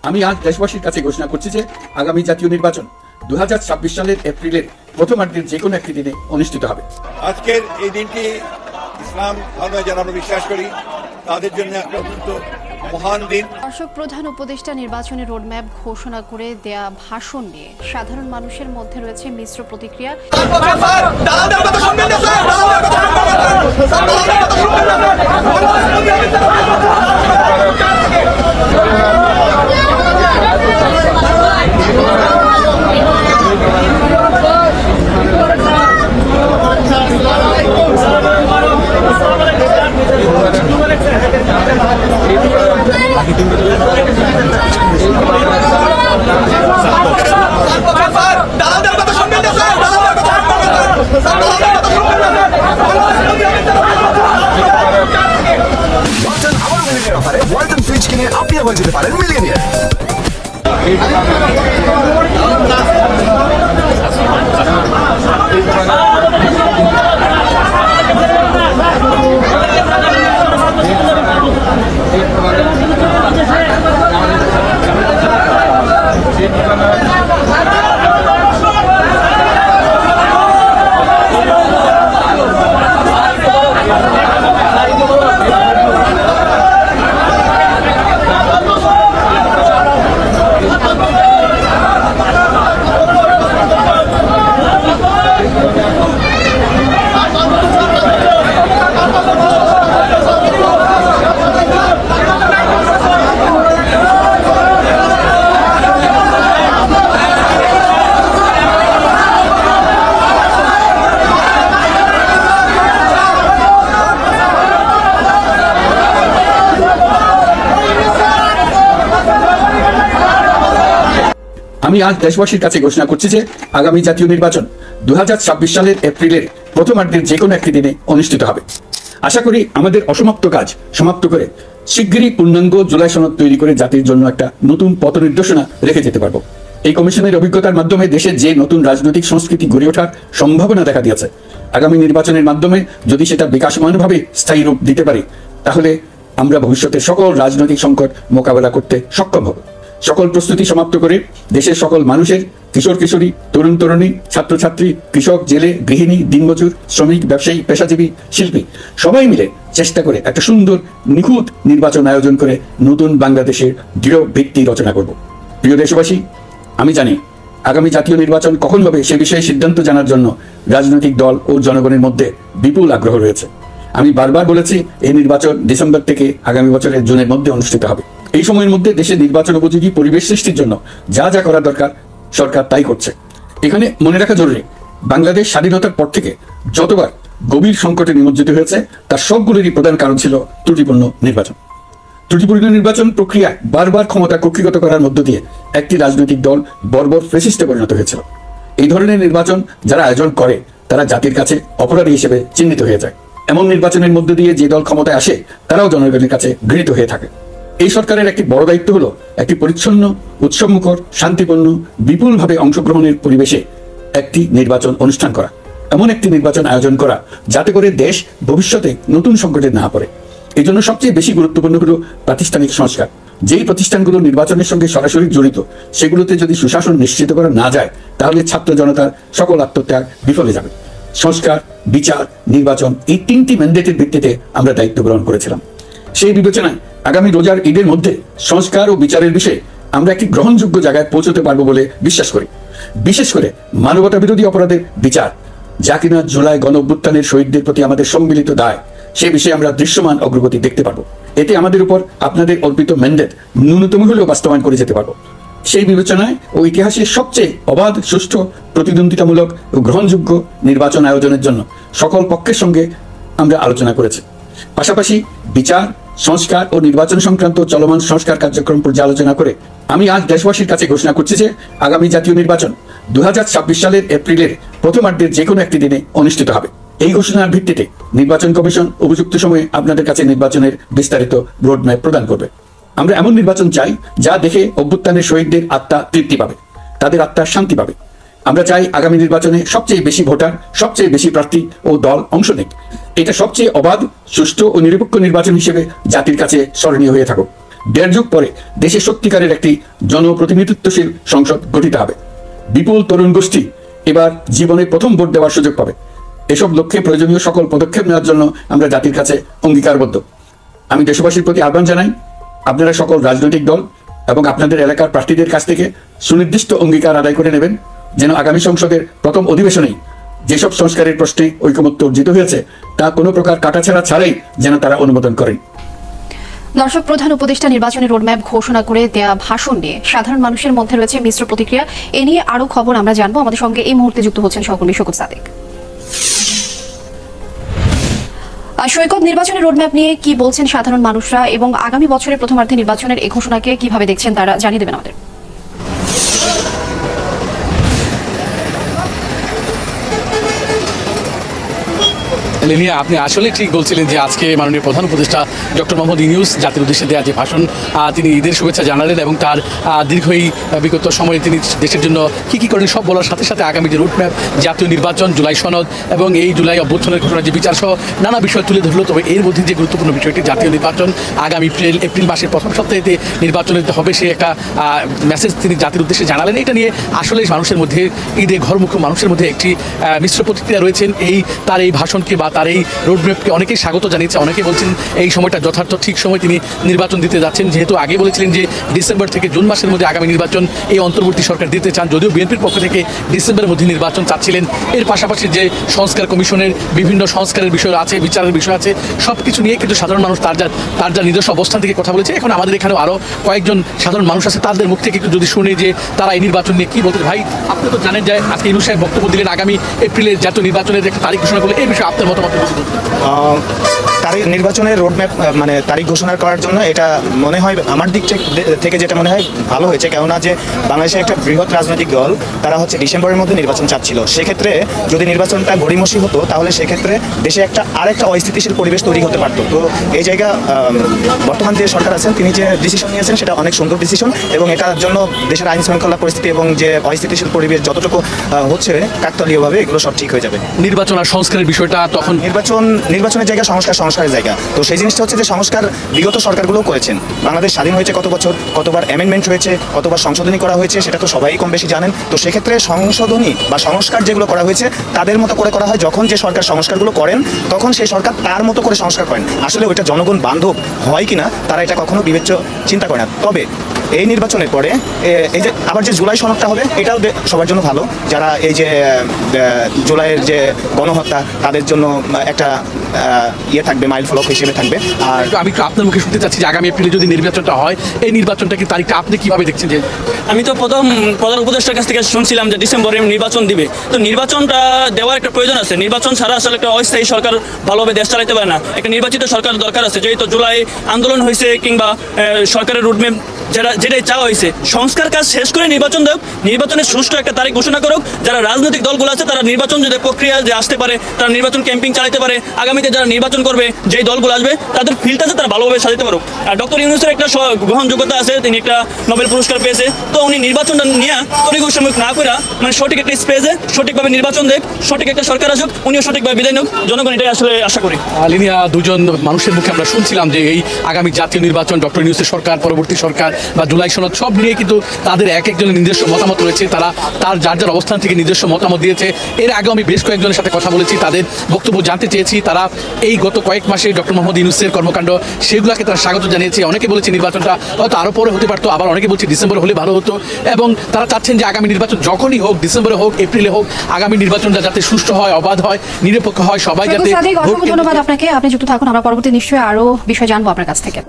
আমি আজ দেশবাসীর কাছে ঘোষণা করছি যে আগামী জাতীয় নির্বাচন 2026 সালের এপ্রিলের প্রথমার্ধের যে কোনো একটি দিনে অনুষ্ঠিত হবে। আজকের এই দিনটি ইসলাম ধর্মে যারা আমরা বিশ্বাস করি তাদের জন্য একটা অত্যন্ত মহান দিন। দর্শক, প্রধান উপদেষ্টা নির্বাচনের রোডম্যাপ ঘোষণা করে দেয়া ভাষণ নিয়ে সাধারণ মানুষের মধ্যে রয়েছে মিশ্র প্রতিক্রিয়া। ওয়ালটন ফ্রিজ কিনে আপনি আবার যেতে পারেন মিলিয়নিয়ার। আমি আজ দেশবাসীর কাছে ঘোষণা করছি যে আগামী জাতীয় নির্বাচন 2026 সালের এপ্রিলের প্রথমার্ধের যে কোনো একটি দিনে অনুষ্ঠিত হবে। আশা করি আমাদের অসমাপ্ত কাজ সমাপ্ত করে শিগগিরই পূর্ণাঙ্গ জুলাই সনদ তৈরি করে জাতির জন্য একটা নতুন পথ নির্দেশনা রেখে যেতে পারবো। এই কমিশনের অভিজ্ঞতার মাধ্যমে দেশে যে নতুন রাজনৈতিক সংস্কৃতি গড়ে ওঠার সম্ভাবনা দেখা দিয়েছে, আগামী নির্বাচনের মাধ্যমে যদি সেটা বিকাশমানভাবে স্থায়ী রূপ দিতে পারি, তাহলে আমরা ভবিষ্যতের সকল রাজনৈতিক সংকট মোকাবেলা করতে সক্ষম হব। সকল প্রস্তুতি সমাপ্ত করে দেশের সকল মানুষের, কিশোর কিশোরী, তরুণ তরুণী, ছাত্রছাত্রী, কৃষক, জেলে, গৃহিণী, দিনমজুর, শ্রমিক, ব্যবসায়ী, পেশাজীবী, শিল্পী সবাই মিলে চেষ্টা করে একটা সুন্দর নিখুঁত নির্বাচন আয়োজন করে নতুন বাংলাদেশের দৃঢ় ভিত্তি রচনা করব। প্রিয় দেশবাসী, আমি জানি আগামী জাতীয় নির্বাচন কখন হবে সে বিষয়ে সিদ্ধান্ত জানার জন্য রাজনৈতিক দল ও জনগণের মধ্যে বিপুল আগ্রহ রয়েছে। আমি বারবার বলেছি, এই নির্বাচন ডিসেম্বর থেকে আগামী বছরের জুনের মধ্যে অনুষ্ঠিত হবে। এই সময়ের মধ্যে দেশে নির্বাচন উপযোগী পরিবেশ সৃষ্টির জন্য যা যা করা দরকার সরকার তাই করছে। এখানে মনে রাখা জরুরি, বাংলাদেশ স্বাধীনতার পর থেকে যতবার গভীর সংকটে নিমজ্জিত হয়েছে তার সবগুলোরই প্রধান কারণ ছিল ত্রুটিপূর্ণ নির্বাচন। ত্রুটিপূর্ণ নির্বাচন প্রক্রিয়ায় বারবার ক্ষমতা কক্ষিগত করার মধ্য দিয়ে একটি রাজনৈতিক দল বর্বর ফ্যাসিস্টে পরিণত হয়েছিল। এই ধরনের নির্বাচন যারা আয়োজন করে তারা জাতির কাছে অপরাধী হিসেবে চিহ্নিত হয়ে যায়। এমন নির্বাচনের মধ্য দিয়ে যে দল ক্ষমতায় আসে তারাও জনগণের কাছে ঘৃণিত হয়ে থাকে। এই সরকারের একটি বড় দায়িত্ব হলো একটি পরিচ্ছন্ন, উৎসবমুখর, শান্তিপূর্ণ, বিপুলভাবে অংশগ্রহণের পরিবেশে একটি নির্বাচন অনুষ্ঠান করা, এমন একটি নির্বাচন আয়োজন করা যাতে করে দেশ ভবিষ্যতে নতুন সংকটে না পড়ে। এই জন্য সবচেয়ে বেশি গুরুত্বপূর্ণ হলো প্রাতিষ্ঠানিক সংস্কার। যেই প্রতিষ্ঠানগুলো নির্বাচনের সঙ্গে সরাসরি জড়িত সেগুলোতে যদি সুশাসন নিশ্চিত করা না যায় তাহলে ছাত্র জনতার সকল আত্মত্যাগ বিফলে যাবে। সংস্কার, বিচার, নির্বাচন এই তিনটি ম্যান্ডেটের ভিত্তিতে আমরা দায়িত্ব গ্রহণ করেছিলাম। সেই বিবেচনায় আগামী রোজার ঈদের মধ্যে সংস্কার ও বিচারের বিষয়ে আমরা একটি গ্রহণযোগ্য জায়গায় পৌঁছতে পারবো বলে বিশ্বাস করি। বিশেষ করে মানবতা বিরোধী অপরাধের বিচার, যা কিনা জুলাই গণঅভ্যুত্থানের শহীদদের প্রতি আমাদের সম্মিলিত দায়, সে বিষয়ে আমরা দৃশ্যমান অগ্রগতি দেখতে পারবো। এতে আমাদের উপর আপনাদের অর্পিত ম্যান্ডেট ন্যূনতম হলেও বাস্তবায়ন করে যেতে পারবো। সেই বিবেচনায় ও ইতিহাসের সবচেয়ে অবাধ, সুষ্ঠু, প্রতিদ্বন্দ্বিতামূলক ও গ্রহণযোগ্য নির্বাচন আয়োজনের জন্য সকল পক্ষের সঙ্গে আমরা আলোচনা করেছি। পাশাপাশি বিচার, সংস্কার ও নির্বাচন সংক্রান্ত চলমান সংস্কার কার্যক্রম পর্যালোচনা করে আমি আজ দেশবাসীর কাছে ঘোষণা করছি যে আগামী জাতীয় নির্বাচন 2026 সালের এপ্রিলের প্রথমার্ধের যে কোনো একটি দিনে অনুষ্ঠিত হবে। এই ঘোষণার ভিত্তিতে নির্বাচন কমিশন উপযুক্ত সময়ে আপনাদের কাছে নির্বাচনের বিস্তারিত রোডম্যাপ প্রদান করবে। আমরা এমন নির্বাচন চাই যা দেখে অভ্যুত্থানের শহীদদের আত্মা তৃপ্তি পাবে, তাদের আত্মা শান্তি পাবে। আমরা চাই আগামী নির্বাচনে সবচেয়ে বেশি ভোটার, সবচেয়ে বেশি প্রার্থী ও দল অংশ নেক। এটা সবচেয়ে অবাধ, সুষ্ঠু ও নিরপেক্ষ নির্বাচন হিসেবে জাতির কাছে স্মরণীয় হয়ে থাকুক। 1.5 যুগ পরে দেশে সত্যিকারের একটি জনপ্রতিনিধিত্বশীল সংসদ গঠিত হবে। বিপুল তরুণ গোষ্ঠী এবার জীবনে প্রথম ভোট দেওয়ার সুযোগ পাবে। এসব লক্ষ্যে প্রয়োজনীয় সকল পদক্ষেপ নেওয়ার জন্য আমরা জাতির কাছে অঙ্গীকারবদ্ধ। আমি দেশবাসীর প্রতি আহ্বান জানাই, আপনারা সকল রাজনৈতিক দল এবং আপনাদের এলাকার প্রার্থীদের কাছ থেকে সুনির্দিষ্ট অঙ্গীকার আদায় করে নেবেন, যেন আগামী সংসদের প্রথম অধিবেশনেই যেসব সংস্কারের প্রশ্নে ঐকমত্য অর্জিত হয়েছে তা কোনো প্রকার কাটাছেঁড়া ছাড়াই যেন তারা অনুমোদন করেন। দর্শক, প্রধান উপদেষ্টা নির্বাচনের রোডম্যাপ ঘোষণা করে দেয়া ভাষণ নিয়ে সাধারণ মানুষের মধ্যে রয়েছে মিশ্র প্রতিক্রিয়া। এ নিয়ে আরো খবর আমরা জানবো। আমাদের সঙ্গে এই মুহূর্তে যুক্ত হচ্ছেন সহকর্মী শকুত সাদেক। সৈকত, নির্বাচনের রোডম্যাপ নিয়ে কি বলছেন সাধারণ মানুষরা এবং আগামী বছরের প্রথমার্ধে নির্বাচনের এই ঘোষণাকে কিভাবে দেখছেন তারা জানিয়ে দেবেন আমাদের। লিনিয়া, আপনি আসলে ঠিক বলছিলেন যে আজকে মাননীয় প্রধান উপদেষ্টা ডক্টর মোহাম্মদ ইউনূস জাতির উদ্দেশ্যে দেওয়া যে ভাষণ, তিনি ঈদের শুভেচ্ছা জানালেন এবং তার দীর্ঘ এই বিগত সময়ে তিনি দেশের জন্য কী করেন সব বলার সাথে সাথে আগামী যে রুটম্যাপ, জাতীয় নির্বাচন, জুলাই সনদ এবং এই জুলাই অভ্যুত্থানের ঘটনা যে বিচার সহ নানা বিষয় তুলে ধরলো। তবে এর মধ্যে যে গুরুত্বপূর্ণ বিষয়টি জাতীয় নির্বাচন আগামী এপ্রিল মাসের প্রথম সপ্তাহেতে নির্বাচন হবে, সে একটা মেসেজ তিনি জাতির উদ্দেশ্যে জানালেন। এটা নিয়ে আসলে মানুষের মধ্যে, ঈদে ঘরমুখী মানুষের মধ্যে একটি মিশ্র প্রতিক্রিয়া রয়েছেন। তার এই ভাষণকে বা তার এই রোডম্যাপকে অনেকেই স্বাগত জানিয়েছে। অনেকে বলছেন এই সময়টা যথার্থ ঠিক সময় তিনি নির্বাচন দিতে যাচ্ছেন, যেহেতু আগে বলেছিলেন যে ডিসেম্বর থেকে জুন মাসের মধ্যে আগামী নির্বাচন এই অন্তর্বর্তী সরকার দিতে চান, যদিও বিএনপির পক্ষ থেকে ডিসেম্বরের মধ্যে নির্বাচন চাচ্ছিলেন। এর পাশাপাশি যে সংস্কার কমিশনের বিভিন্ন সংস্কারের বিষয় আছে, বিচারের বিষয় আছে, সব কিছু নিয়ে কিন্তু সাধারণ মানুষ তার যা নিজস্ব অবস্থান থেকে কথা বলেছে। এখন আমাদের এখানেও আরও কয়েকজন সাধারণ মানুষ আছে, তাদের মুখ থেকে একটু যদি শুনে যে তারা এই নির্বাচন নিয়ে কী বলতে। ভাই, আপনি তো জানেন যে আজকে ইউনূস সাহেব বক্তব্য দিলেন, আগামী এপ্রিলের জাতীয় নির্বাচনের একটা তারিখ ঘোষণা করলে এই বিষয়ে আপনার মতামত। তারিখ নির্বাচনের রোডম্যাপ মানে তারিখ ঘোষণা করার জন্য এটা মনে হয় আমার দিক থেকে যেটা মনে হয় ভালো হয়েছে, কেননা যে বাংলাদেশের একটা বৃহৎ রাজনৈতিক দল তারা হচ্ছে ডিসেম্বরের মধ্যে নির্বাচন চাচ্ছিল। সেক্ষেত্রে যদি নির্বাচনটা গড়িমসি হতো তাহলে সেক্ষেত্রে দেশে আরেকটা অস্থিতিশীল পরিবেশ তৈরি হতে পারত। তো এই জায়গা বর্তমান যে সরকার আছেন তিনি যে ডিসিশন নিয়েছেন সেটা অনেক সুন্দর ডিসিশন, এবং এটার জন্য দেশের আইন শৃঙ্খলা পরিস্থিতি এবং যে অস্থিতিশীল পরিবেশ যতটুকু হচ্ছে কাকতালীয়ভাবে এগুলো সব ঠিক হয়ে যাবে। নির্বাচন আর সংস্কারের বিষয়টা তখন নির্বাচনের জায়গা সংস্কারের জায়গা। তো সেই জিনিসটা হচ্ছে যে সংস্কার বিগত সরকারগুলো করেছেন। বাংলাদেশ স্বাধীন হয়েছে কত বছর, কতবার অ্যামেন্ডমেন্ট হয়েছে, কতবার সংশোধনী করা হয়েছে, সেটা তো সবাই কম বেশি জানেন। তো সেক্ষেত্রে সংশোধনী বা সংস্কার যেগুলো করা হয়েছে তাদের মতো করে করা হয়। যখন যে সরকার সংস্কারগুলো করেন তখন সেই সরকার তার মতো করে সংস্কার করেন। আসলে ওইটা জনগণ বান্ধব হয় কিনা তারা এটা কখনো বিবেচ্য চিন্তা করে না। তবে এই নির্বাচনের পরে এই যে আবার যে জুলাই সনদটা হবে এটাও সবার জন্য ভালো, যারা এই যে জুলাইয়ের যে গণহত্যা তাদের জন্য একটা ইয়ে থাকবে, মাইল ফলক হিসেবে থাকবে। আর আমি আপনার মুখে শুনতে চাচ্ছি যে আগামী এপ্রিলে যদি নির্বাচনটা হয়, এই নির্বাচনটা কি তারিখটা আপনি কিভাবে দেখছেন? যে আমি তো প্রধান উপদেষ্টার কাছ থেকে শুনছিলাম যে ডিসেম্বরে নির্বাচন দিবে। তো নির্বাচনটা দেওয়ার একটা প্রয়োজন আছে। নির্বাচন ছাড়া আসলে একটা অস্থায়ী সরকার ভালোভাবে দেশ চালাতে পারে না। একটা নির্বাচিত সরকার দরকার আছে। যেহেতু জুলাই আন্দোলন হয়েছে কিংবা সরকারের রুটম্যাপ যেটাই চাওয়া হয়েছে, সংস্কার কাজ শেষ করে নির্বাচন দেখ, নির্বাচনের সুষ্ঠু একটা তারিখ ঘোষণা করুক। যারা রাজনৈতিক দলগুলো আছে তারা নির্বাচন যদি প্রক্রিয়া যে আসতে পারে, তারা নির্বাচন ক্যাম্পিং চালাতে পারে। আগামীতে যারা নির্বাচন করবে, যেই দলগুলো আসবে তাদের ফিল্ডটা তারা ভালোভাবে সাজাতে পারুক। আর ডক্টর ইউনূসের একটা গ্রহণযোগ্যতা আছে, তিনি একটা নোবেল পুরস্কার পেয়েছে। তো উনি নির্বাচনটা নিয়ে তরিঘোষণা না করে মানে সঠিক একটা স্পেসে সঠিকভাবে নির্বাচন দেখ, সঠিক একটা সরকার আসুক, উনিও সঠিকভাবে বিদায় নিক। জনগণ এটাই আসলে আশা করি। লিনিয়া, দুজন মানুষের মুখে আমরা শুনছিলাম যে এই আগামী জাতীয় নির্বাচন, ডক্টর ইউনূসের সরকার, পরবর্তী সরকার বা জুলাই সনদ, সব নিয়ে কিন্তু তাদের এক একজনের নিজস্ব মতামত রয়েছে। তারা তার যার অবস্থান থেকে নিজস্ব মতামত দিয়েছে। এর আগে আমি বেশ কয়েকজনের সাথে কথা বলেছি, তাদের বক্তব্য জানতে চেয়েছি। তারা এই গত কয়েক মাসে ডক্টর মোহাম্মদ ইউনূসের কর্মকাণ্ড সেগুলোকে তারা স্বাগত জানিয়েছে। অনেকে বলেছে নির্বাচনটা হয়তো আরও পরে হতে পারতো, আবার অনেকে বলছে ডিসেম্বরে হলে ভালো হতো। এবং তারা চাচ্ছেন যে আগামী নির্বাচন যখনই হোক, ডিসেম্বরে হোক, এপ্রিলে হোক, আগামী নির্বাচনটা যাতে সুষ্ঠু হয়, অবাধ হয়, নিরপেক্ষ হয়, সবাই যাতে। অসংখ্য ধন্যবাদ আপনাকে। আপনি যুক্ত থাকুন, আমরা পরবর্তী নিশ্চয়ই আরো বিষয় জানবো আপনার কাছ থেকে।